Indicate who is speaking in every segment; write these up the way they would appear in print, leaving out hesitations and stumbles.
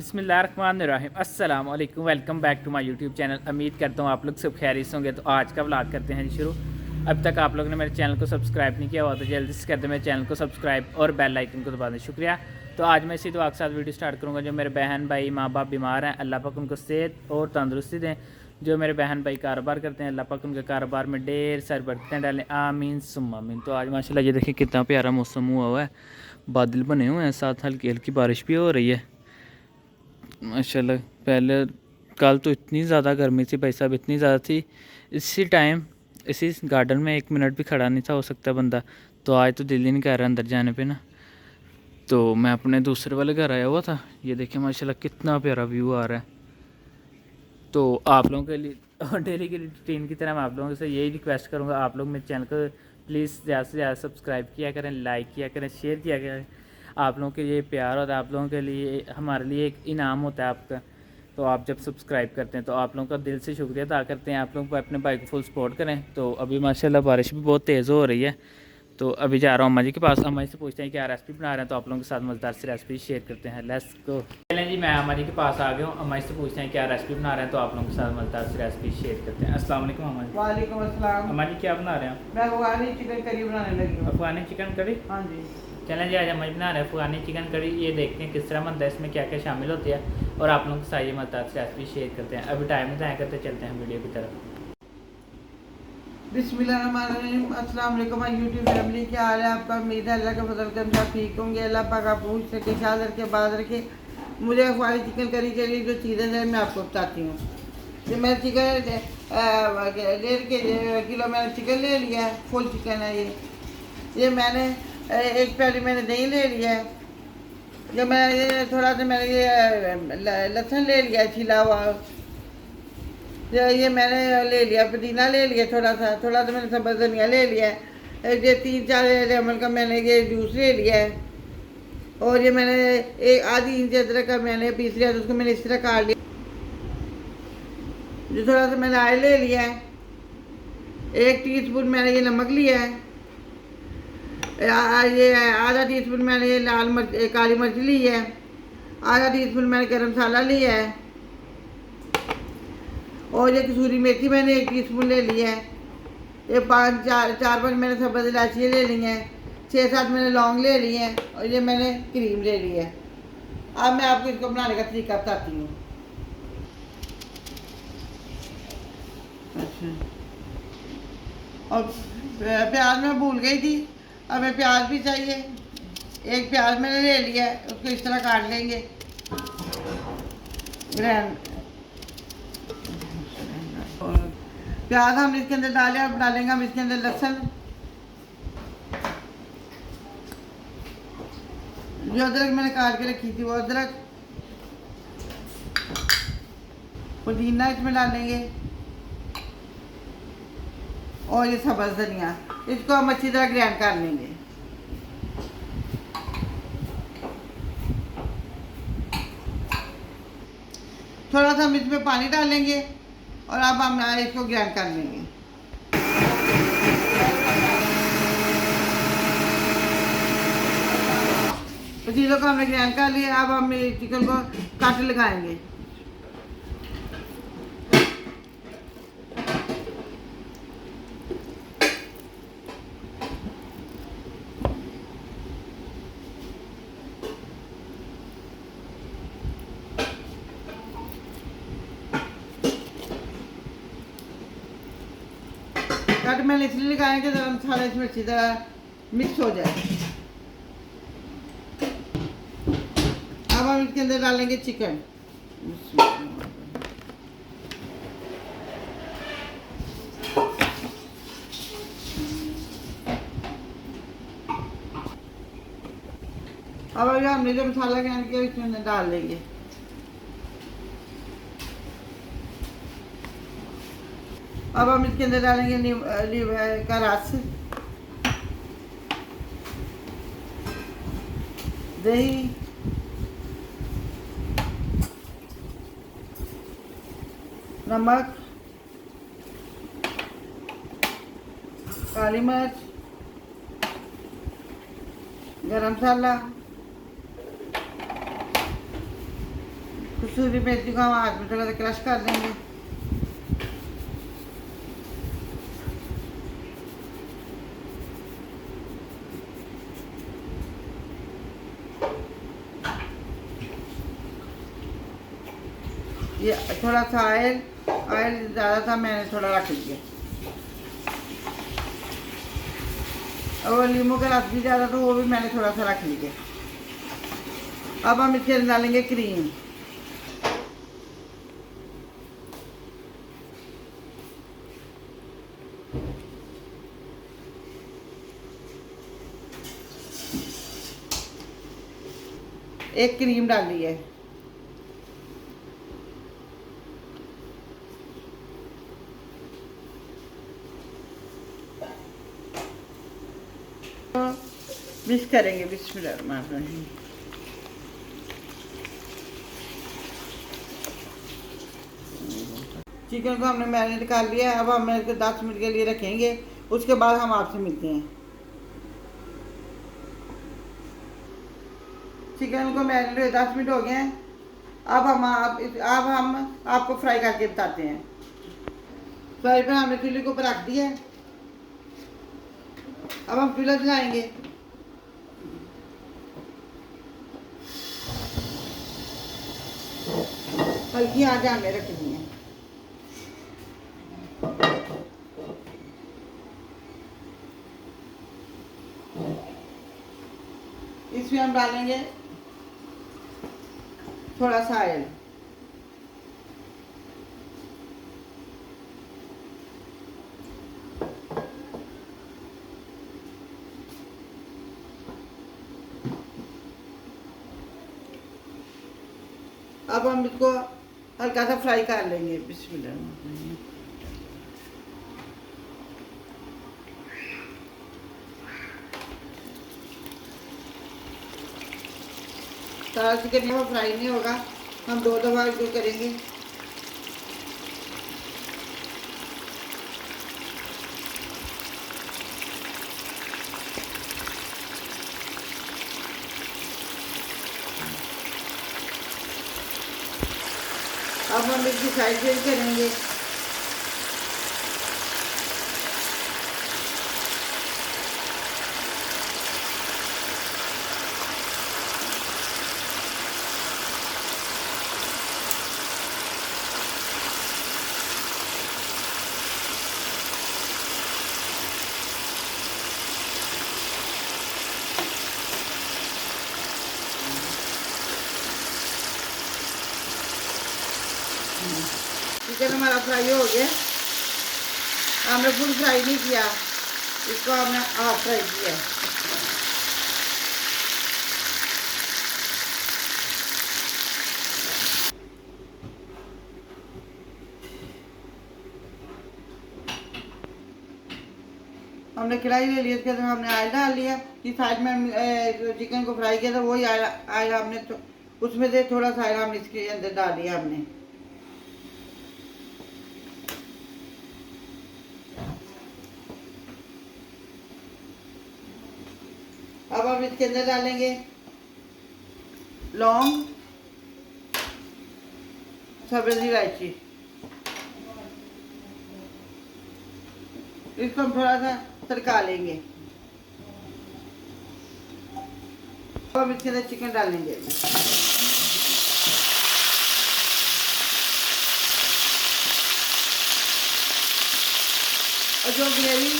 Speaker 1: बिस्मिल्लाहिर्रहमानिर्रहीम अस्सलाम वालेकुम। Welcome back to my YouTube channel. उम्मीद करता हूँ आप लोग सब खैरियत होंगे। तो आज का व्लॉग करते हैं शुरू। अब तक आप लोगों ने मेरे चैनल को सब्सक्राइब नहीं किया हुआ तो जल्दी से कर दें मेरे चैनल को सब्सक्राइब और बेल आइकन को दबा दें। शुक्रिया। तो आज मैं इसी दुआ के साथ वीडियो स्टार्ट करूँगा। जो मेरे बहन भाई माँ बाप बीमार हैं, अल्लाह पाक उनको सेहत और तंदुरुस्ती दें। जो मेरे बहन भाई कारोबार करते हैं, अल्लाह पाक उनके कारोबार में ढेर सारी बरकतें डालें, आमीन सुम्मा आमीन। तो आज माशाल्लाह ये देखिए कितना प्यारा मौसम हुआ है, बादल बने हुए हैं, साथ हल्की हल्की बारिश भी हो रही है माशाल्लाह। पहले कल तो इतनी ज़्यादा गर्मी थी भाई साहब, इतनी ज़्यादा थी, इसी टाइम इसी गार्डन में 1 मिनट भी खड़ा नहीं था हो सकता बंदा। तो आज तो दिल ही नहीं कर रहा अंदर जाने पे ना। तो मैं अपने दूसरे वाले घर आया हुआ था। ये देखिए माशाल्लाह कितना प्यारा व्यू आ रहा है। तो आप लोगों के लिए और डेली की रूटीन की तरह मैं आप लोगों से यही रिक्वेस्ट करूँगा, आप लोग मेरे चैनल को प्लीज़ ज़्यादा से ज़्यादा सब्सक्राइब किया करें, लाइक किया करें, शेयर किया करें। आप लोगों के ये प्यार होता है, आप लोगों के लिए हमारे लिए एक इनाम होता है आपका। तो आप जब सब्सक्राइब करते हैं तो आप लोगों का दिल से शुक्रिया अदा करते हैं। आप लोग अपने भाई को फुल सपोर्ट करें। तो अभी माशाल्लाह बारिश भी बहुत तेज़ हो रही है। तो अभी जा रहा हूँ अम्मा जी के पास, अम्मा जी से पूछते हैं क्या रेसिपी बना रहे हैं। तो आप लोगों के साथ मज़ेदार सी रेसिपी शेयर करते हैं। Let's go. चलें जी, मैं अम्मा जी के पास आ गया हूँ। अम्मा जी से पूछते हैं क्या रेसिपी बना रहे हैं। तो आप लोगों के साथ मज़ेदार सी रेसिपी शेयर करते हैं। अस्सलाम वालेकुम अम्मा जी।
Speaker 2: वालेकुम अस्सलाम।
Speaker 1: अम्मा जी क्या बना रहे हैं?
Speaker 2: मैं अफगानी चिकन करी बनाने लगी हूँ।
Speaker 1: अफगानी चिकन करी।
Speaker 2: हाँ जी।
Speaker 1: चलें जी, आज हम बना रहे हैं अफगानी चिकन करी। ये देखते हैं किस तरह बनता है, इसमें क्या क्या शामिल होती है और आप लोगों के साथ ये मज़ेदार सी रेसिपी शेयर करते हैं। अभी टाइम नहीं ज़ाया करते, चलते हैं वीडियो की तरफ।
Speaker 2: बिस्मिल्लाहिर्रहमानिर्रहीम। अस्सलाम वालेकुम यूट्यूब फैमिली, क्या हाल है आपका? उम्मीद है अल्लाह का फजल से हम सब ठीक होंगे। अल्लाह पाक आप पूछ सके, शाद रखे, बाद रखे। मुझे अफगानी चिकन करी के लिए जो चीज़ें हैं मैं आपको बताती हूँ। ये मैं चिकन 1.5 किलो मैंने चिकन ले लिया है, फुल चिकन है ये मैंने 1 प्याली मैंने दही ले लिया है। ये मैं ये थोड़ा सा मैंने ये लहसुन ले लिया छिला हुआ। ये मैंने ले लिया, पुदीना ले लिया, थोड़ा सा मैंने सब्ज़ धनिया ले लिया है। ये 3-4 लेमन का मैंने ये जूस ले लिया है। और ये मैंने एक आधी इंच अदरक का मैंने पीस लिया, तो उसको मैंने इस तरह काट लिया। जो थोड़ा सा मैंने ऑयल ले लिया है। 1 टीस्पून मैंने ये नमक लिया है। ये आधा टीस्पून मैंने ये लाल मिर्च काली मिर्च ली है। आधा टीस्पून मैंने गरम मसाला लिया है। और ये कसूरी मेथी मैंने 1 टीस्पून ले लिया है। ये 4-5 मैंने सब्ज़ इलायची ले ली हैं। 6-7 मैंने लौंग ले ली हैं। और ये मैंने क्रीम ले ली है। अब मैं आपको इसको बनाने का तरीका बताती हूँ। अच्छा, और प्याज मैं भूल गई थी, अब मैं प्याज भी चाहिए। 1 प्याज मैंने ले लिया है, उसको इस तरह काट लेंगे ग्रैंड। प्याज हम इसके अंदर डालें, अब डालेंगे हम इसके अंदर लहसुन, जो अदरक मैंने काट के रखी थी वो अदरक, पुदीना इसमें डालेंगे और ये सब्ज़ धनिया। इसको हम अच्छी तरह ग्राइंड कर लेंगे। थोड़ा सा हम इसमें पानी डालेंगे और अब हम इसको ग्राइंड कर लेंगे। चीज़ों को हमने ग्राइंड कर लिया। अब हम चिकन को कट लगाएंगे। कट मैंने इसलिए लगाए कि जरा मसाला इसमें अच्छी तरह मिक्स हो जाए। अब हम इसके अंदर डालेंगे चिकन। अब अगर हमने जो मसाला ग्राइंड किया इसमें डाल देंगे। अब हम इसके अंदर डालेंगे नींबू का रस, दही, नमक, काली मिर्च, गरम मसाला, कसूरी मेथी को हम हाथ में थोड़ा सा क्रश कर देंगे। ये थोड़ा सा ऑयल ज़्यादा था, मैंने थोड़ा रख लिया। और नींबू का रस भी ज़्यादा तो वो भी मैंने थोड़ा सा रख लिया। अब हम इसके अंदर डालेंगे क्रीम। एक क्रीम डाली है। मिक्स करेंगे बिस्मिल्लाह। चिकन को हमने मैरिनेट कर लिया है। अब हम इसको 10 मिनट के लिए रखेंगे, उसके बाद हम आपसे मिलते हैं। चिकन को मैरिनेट हुए 10 मिनट हो गए हैं। अब हम आपको फ्राई करके बताते हैं। फ्राई पैन हमने चूल्हे के ऊपर रख दिया है। अब हम चूल्हा जलाएंगे। हल्की आंच हमें रखनी है। इसमें हम डालेंगे थोड़ा सा ऑयल। अब हम इसको हल्का सा फ्राई कर लेंगे। बिस्मिल्लाह। सारा चिकन वो फ्राई नहीं होगा, हम 2 दफ़ा इसको करेंगे। अब हम इसकी साइड चेंज करेंगे। चिकन हमारा फ्राई हो गया। हमने फुल फ्राई नहीं किया, इसको हमने हाफ फ्राई किया। हमने कढ़ाई ले लिया, इसके अंदर हमने ऑयल डाल लिया। कि साइड में जो चिकन को फ्राई किया था वही ऑयल हमने तो उसमें से थोड़ा सा ऑयल हमने इसके अंदर डाल दिया हमने। अब हम इसके अंदर डालेंगे लौंग, सब्ज़ी इलायची। इसको हम थोड़ा सा तड़का लेंगे। अब हम इसके अंदर चिकन डालेंगे। और जो ग्रेवी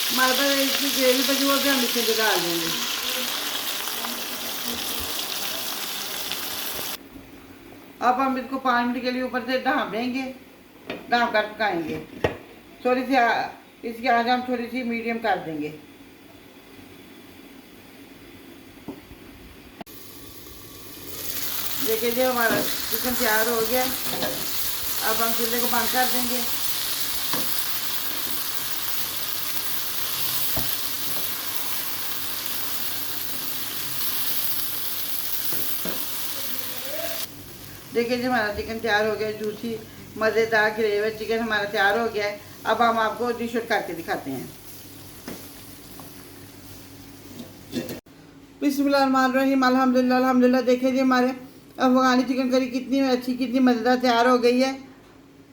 Speaker 2: हमारे पास इसकी ग्रेवी बची वो भी हम इसके अंदर डाल देंगे। अब हम इसको 5 मिनट के लिए ऊपर से ढाँप देंगे, ढाँप कर पकाएंगे। थोड़ी सी इसकी आंच हम थोड़ी सी मीडियम कर देंगे। देखिए जी हमारा चिकन तैयार हो गया। अब हम चूल्हे को बंद कर देंगे। देखिए जी हमारा चिकन तैयार हो गया। जूसी मज़ेदार ग्रेवी चिकन हमारा तैयार हो गया है। अब हम आपको डिश आउट करके दिखाते हैं। बिस्मिल्लाहिर्रहमानिर्रहीम, अल्हम्दुलिल्लाह अल्हम्दुलिल्लाह। देखिए जी हमारे अफगानी चिकन करी कितनी अच्छी कितनी मज़ेदार तैयार हो गई है।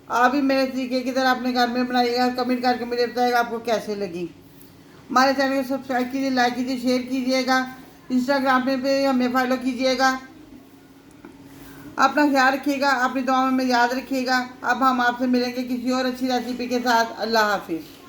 Speaker 2: आप भी मेरे तरीके की तरह अपने घर में बनाइएगा, कमेंट करके मुझे बताइएगा आपको कैसे लगी। हमारे चैनल को सब्सक्राइब कीजिए, लाइक कीजिए, शेयर कीजिएगा, इंस्टाग्राम पे भी हमें फॉलो कीजिएगा। अपना ख्याल रखिएगा, अपनी दुआओं में याद रखिएगा। अब हम आपसे मिलेंगे किसी और अच्छी रेसिपी के साथ। अल्लाह हाफिज़।